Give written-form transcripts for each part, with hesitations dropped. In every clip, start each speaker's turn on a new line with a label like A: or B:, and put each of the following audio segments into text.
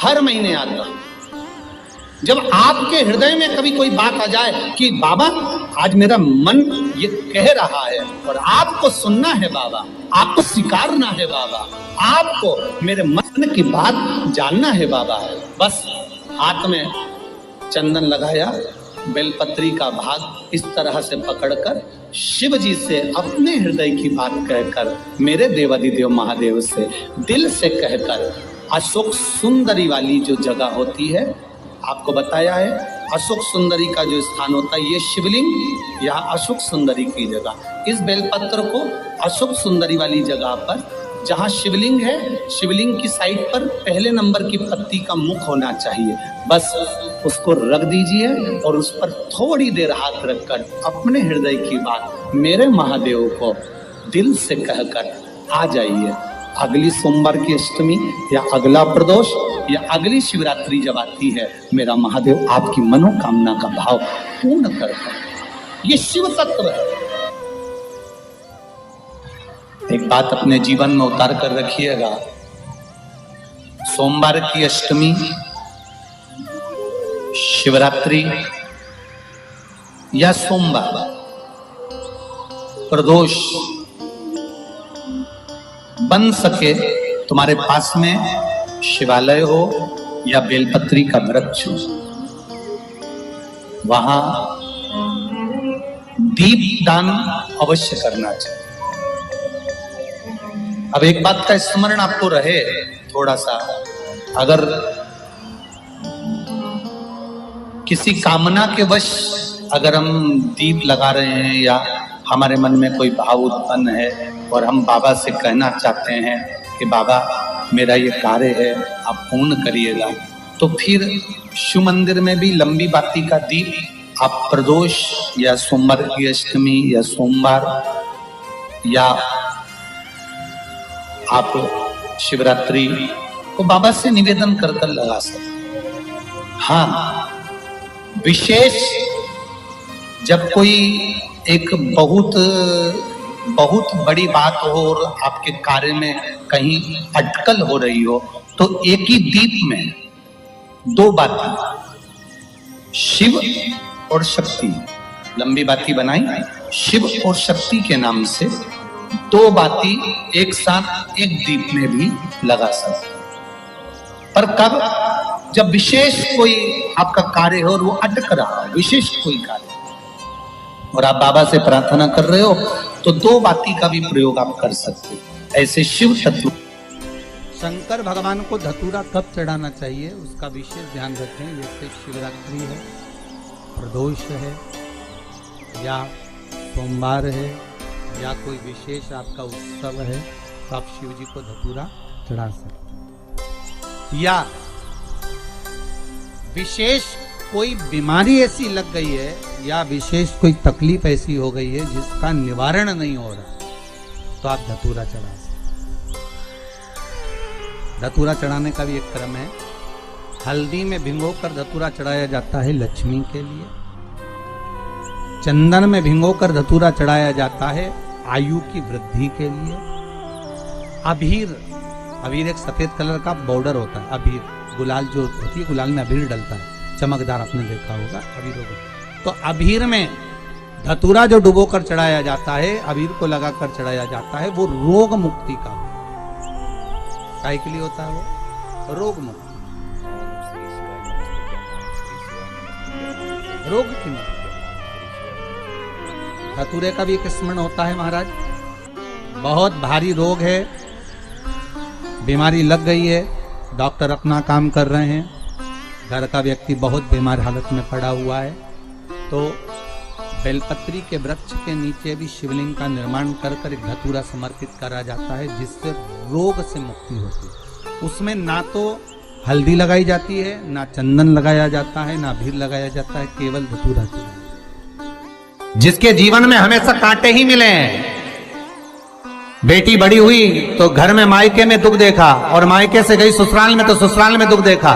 A: हर महीने आता हूं। जब आपके हृदय में कभी कोई बात आ जाए कि बाबा आज मेरा मन ये कह रहा है और आपको सुनना है बाबा, आपको स्वीकारना है बाबा, आपको मेरे मन की बात जानना है बाबा, बस हाथ में चंदन लगाया, बेलपत्री का भाग इस तरह से पकड़कर शिव जी से अपने हृदय की बात कहकर, मेरे देवाधिदेव महादेव से दिल से कहकर, अशोक सुंदरी वाली जो जगह होती है, आपको बताया है अशोक सुंदरी का जो स्थान होता है, ये शिवलिंग या अशोक सुंदरी की जगह, इस बेलपत्र को अशोक सुंदरी वाली जगह पर जहाँ शिवलिंग है, शिवलिंग की साइड पर पहले नंबर की पत्ती का मुख होना चाहिए, बस उसको रख दीजिए और उस पर थोड़ी देर हाथ रखकर अपने हृदय की बात मेरे महादेव को दिल से कहकर आ जाइए। अगली सोमवार की अष्टमी या अगला प्रदोष या अगली शिवरात्रि जब आती है, मेरा महादेव आपकी मनोकामना का भाव पूर्ण करता है। ये शिव तत्व है। एक बात अपने जीवन में उतार कर रखिएगा, सोमवार की अष्टमी, शिवरात्रि या सोमवार, प्रदोष, बन सके तुम्हारे पास में शिवालय हो या बेलपत्री का वृक्ष हो, वहां दीप दान अवश्य करना चाहिए। अब एक बात का स्मरण आपको रहे थोड़ा सा, अगर किसी कामना के वश अगर हम दीप लगा रहे हैं या हमारे मन में कोई भाव उत्पन्न है और हम बाबा से कहना चाहते हैं कि बाबा मेरा ये कार्य है आप पूर्ण करिएगा, तो फिर शिव मंदिर में भी लंबी बाती का दीप आप प्रदोष या सोमवार की अष्टमी या सोमवार या आप शिवरात्रि को बाबा से निवेदन कर कर लगा सकते। हाँ, विशेष जब कोई एक बहुत बड़ी बात हो और आपके कार्य में कहीं अटकल हो रही हो, तो एक ही दीप में दो बाती, शिव और शक्ति, लंबी बाती बनाई, शिव और शक्ति के नाम से दो बाती एक साथ एक दीप में भी लगा सकते। पर कब? जब विशेष कोई आपका कार्य हो और वो अटक रहा हो, विशेष कोई कार्य, और आप बाबा से प्रार्थना कर रहे हो, तो दो बाती का भी प्रयोग आप कर सकते हो। ऐसे शिव तत्व।
B: शंकर भगवान को धतूरा कब चढ़ाना चाहिए उसका विशेष ध्यान रखें। जैसे शिवरात्रि है, प्रदोष है, या सोमवार है, या कोई विशेष आपका उत्सव है, तो आप शिव जी को धतूरा चढ़ा सकते हैं। या विशेष कोई बीमारी ऐसी लग गई है या विशेष कोई तकलीफ ऐसी हो गई है जिसका निवारण नहीं हो रहा, तो आप धतूरा चढ़ा सकते। धतूरा चढ़ाने का भी एक क्रम है। हल्दी में भिगोकर धतूरा चढ़ाया जाता है लक्ष्मी के लिए। चंदन में भिगोकर धतूरा चढ़ाया जाता है आयु की वृद्धि के लिए। अबीर एक सफेद कलर का बॉर्डर होता है। अबीर गुलाल जो होती है, गुलाल में अबीर डलता है, चमकदार, आपने देखा होगा अबीर। तो अबीर में धतूरा जो डुबो कर चढ़ाया जाता है, अबीर को लगाकर चढ़ाया जाता है, वो रोग मुक्ति का काय के लिए होता है, वो रोग मुक्ति, रोग की मुक्ति। धतूरे का भी एक स्मरण होता है महाराज। बहुत भारी रोग है, बीमारी लग गई है, डॉक्टर अपना काम कर रहे हैं, घर का व्यक्ति बहुत बीमार हालत में पड़ा हुआ है, तो बेलपत्री के वृक्ष के नीचे भी शिवलिंग का निर्माण कर कर एक धतूरा समर्पित करा जाता है, जिससे रोग से मुक्ति होती है। उसमें ना तो हल्दी लगाई जाती है, ना चंदन लगाया जाता है, ना अबीर लगाया जाता है, केवल धतूरा चढ़ाया जाता है। जिसके जीवन में हमेशा कांटे ही मिले हैं, बेटी बड़ी हुई तो घर में मायके में दुख देखा, और मायके से गई ससुराल में तो ससुराल में दुख देखा,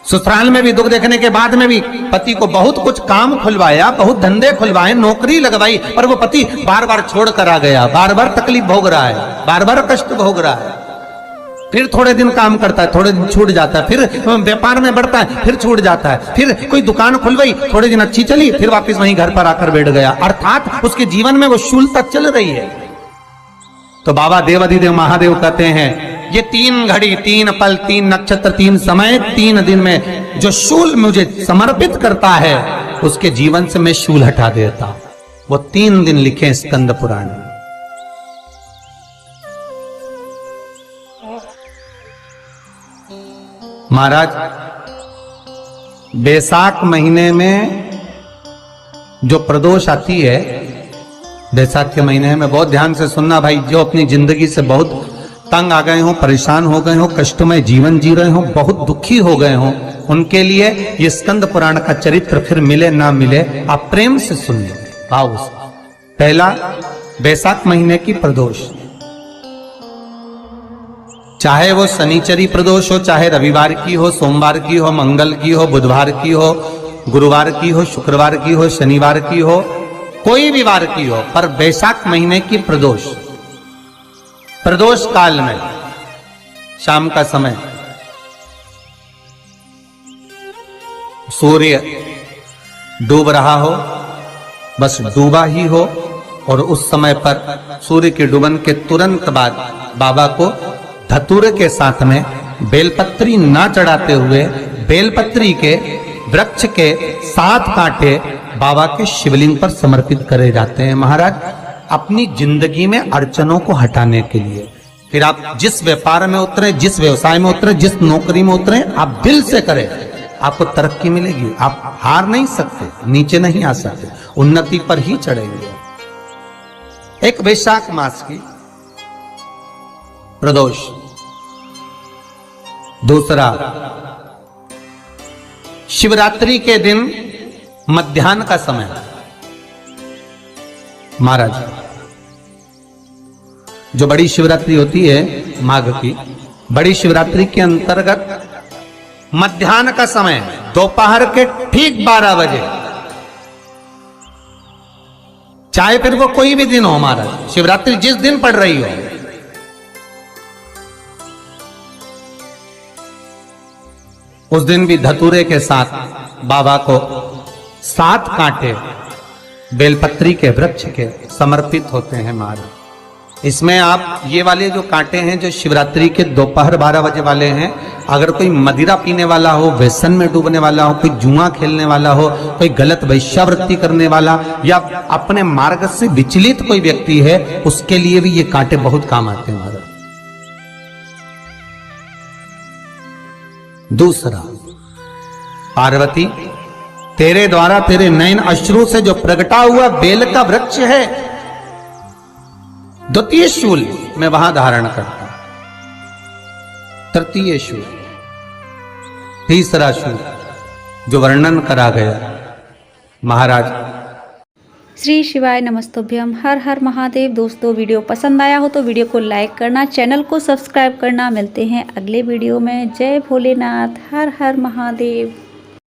B: ससुराल में भी दुख देखने के बाद में भी पति को बहुत कुछ काम खुलवाया, बहुत धंधे खुलवाए, नौकरी लगवाई, पर वो पति बार बार छोड़ कर आ गया, बार बार तकलीफ भोग रहा है, बार बार कष्ट भोग रहा है। फिर थोड़े दिन काम करता है, थोड़े दिन छूट जाता है, फिर व्यापार में बढ़ता है, फिर छूट जाता है, फिर कोई दुकान खुल गई, थोड़े दिन अच्छी चली, फिर वापस वहीं घर पर आकर बैठ गया। अर्थात उसके जीवन में वो शूलता चल रही है। तो बाबा देवाधिदेव महादेव कहते हैं, ये 3 घड़ी, 3 पल, 3 नक्षत्र, 3 समय, 3 दिन में जो शूल मुझे समर्पित करता है, उसके जीवन से मैं शूल हटा देता हूं। वो 3 दिन लिखे स्कंद पुराण में। महाराज, बैसाख महीने में जो प्रदोष आती है, बैसाख के महीने में बहुत ध्यान से सुनना भाई, जो अपनी जिंदगी से बहुत तंग आ गए हो, परेशान हो गए हो, कष्टमय जीवन जी रहे हो, बहुत दुखी हो गए हो, उनके लिए ये स्कंद पुराण का चरित्र फिर मिले ना मिले, आप प्रेम से सुन लो भाव से। पहला, बैसाख महीने की प्रदोष, चाहे वो शनिचरी प्रदोष हो, चाहे रविवार की हो, सोमवार की हो, मंगल की हो, बुधवार की हो, गुरुवार की हो, शुक्रवार की हो, शनिवार की हो, कोई भी वार की हो, पर बैसाख महीने की प्रदोष, प्रदोष काल में शाम का समय सूर्य डूब रहा हो, बस डूबा ही हो, और उस समय पर सूर्य के डूबन के तुरंत बाद बाबा को धतूरे के साथ में बेलपत्री ना चढ़ाते हुए बेलपत्री के वृक्ष के 7 कांटे बाबा के शिवलिंग पर समर्पित करे जाते हैं महाराज, अपनी जिंदगी में अड़चनों को हटाने के लिए। फिर आप जिस व्यापार में उतरे, जिस व्यवसाय में उतरे, जिस नौकरी में उतरे, आप दिल से करें, आपको तरक्की मिलेगी। आप हार नहीं सकते, नीचे नहीं आ सकते, उन्नति पर ही चढ़ेंगे। एक वैशाख मास की प्रदोष। दूसरा, शिवरात्रि के दिन मध्याह्न का समय महाराज, जो बड़ी शिवरात्रि होती है माघ की, बड़ी शिवरात्रि के अंतर्गत मध्याह्न का समय, दोपहर के ठीक 12 बजे, चाहे फिर वो कोई भी दिन हो महाराज, शिवरात्रि जिस दिन पड़ रही हो, उस दिन भी धतूरे के साथ बाबा को 7 कांटे बेलपत्री के वृक्ष के समर्पित होते हैं महाराज। इसमें आप ये वाले जो कांटे हैं, जो शिवरात्रि के दोपहर 12 बजे वाले हैं, अगर कोई मदिरा पीने वाला हो, व्यसन में डूबने वाला हो, कोई जुआ खेलने वाला हो, कोई गलत वैश्यावृत्ति करने वाला, या अपने मार्ग से विचलित कोई व्यक्ति है, उसके लिए भी ये कांटे बहुत काम आते हैं महाराज। दूसरा, पार्वती, तेरे द्वारा तेरे नयन अश्रु से जो प्रगटा हुआ बेल का वृक्ष है, द्वितीय शूल मैं वहां धारण करता हूं। तृतीय शूल, तीसरा शूल जो वर्णन करा गया महाराज।
C: श्री शिवाय नमस्तुभ्यम, हर हर महादेव। दोस्तों, वीडियो पसंद आया हो तो वीडियो को लाइक करना, चैनल को सब्सक्राइब करना। मिलते हैं अगले वीडियो में। जय भोलेनाथ, हर हर महादेव।